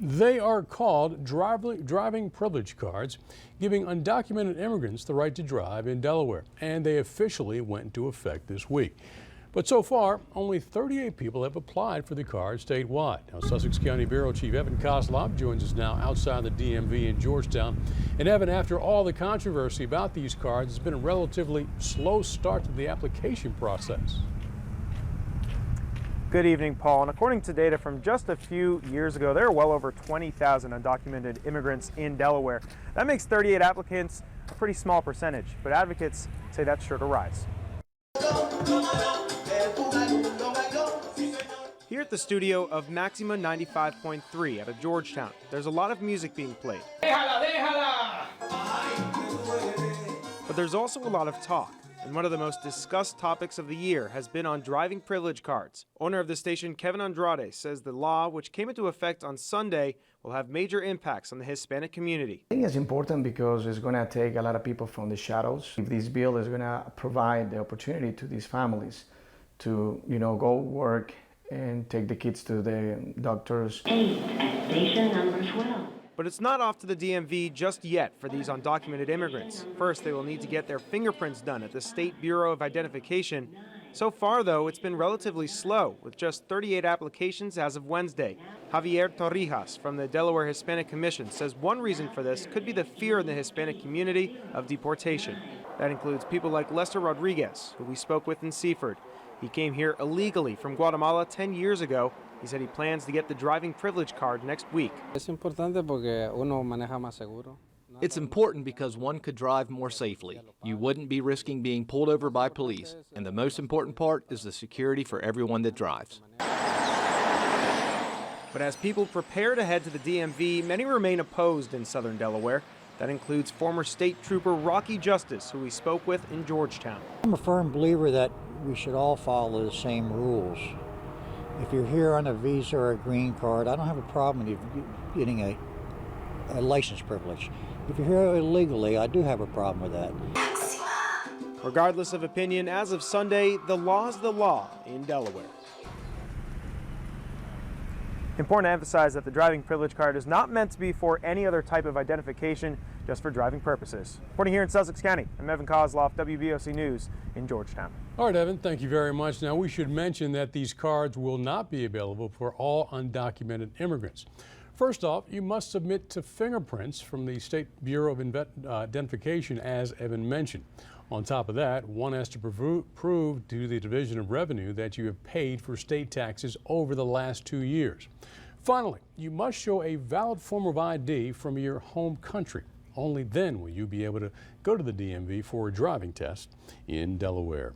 They are called driving privilege cards, giving undocumented immigrants the right to drive in Delaware, and they officially went into effect this week. But so far, only 38 people have applied for the card statewide. Now, Sussex County Bureau Chief Evan Kozlov joins us now outside the DMV in Georgetown. And Evan, after all the controversy about these cards, it's been a relatively slow start to the application process. Good evening, Paul. And according to data from just a few years ago, there are well over 20,000 undocumented immigrants in Delaware. That makes 38 applicants a pretty small percentage, but advocates say that's sure to rise. Here at the studio of Maxima 95.3 out of Georgetown, there's a lot of music being played. But there's also a lot of talk, and one of the most discussed topics of the year has been on driving privilege cards. Owner of the station, Kevin Andrade, says the law, which came into effect on Sunday, will have major impacts on the Hispanic community. I think it's important because it's going to take a lot of people from the shadows. This bill is going to provide the opportunity to these families to, go work and take the kids to the doctors. 8 at station number 12. But it's not off to the DMV just yet for these undocumented immigrants. First, they will need to get their fingerprints done at the State Bureau of Identification. So far, though, it's been relatively slow, with just 38 applications as of Wednesday. Javier Torrijas from the Delaware Hispanic Commission says one reason for this could be the fear in the Hispanic community of deportation. That includes people like Lester Rodriguez, who we spoke with in Seaford. He came here illegally from Guatemala 10 years ago. He said he plans to get the driving privilege card next week. It's important because one could drive more safely. You wouldn't be risking being pulled over by police. And the most important part is the security for everyone that drives. But as people prepare to head to the DMV, many remain opposed in southern Delaware. That includes former state trooper Rocky Justice, who we spoke with in Georgetown. I'm a firm believer that we should all follow the same rules. If you're here on a visa or a green card, I don't have a problem with you getting a license privilege. If you're here illegally, I do have a problem with that. Regardless of opinion, as of Sunday, the law is the law in Delaware. Important to emphasize that the driving privilege card is not meant to be for any other type of identification, just for driving purposes. Reporting here in Sussex County, I'm Evan Kozlov, WBOC News in Georgetown. All right, Evan, thank you very much. Now, we should mention that these cards will not be available for all undocumented immigrants. First off, you must submit to fingerprints from the State Bureau of Identification, as Evan mentioned. On top of that, one has to prove to the Division of Revenue that you have paid for state taxes over the last 2 years. Finally, you must show a valid form of ID from your home country. Only then will you be able to go to the DMV for a driving test in Delaware.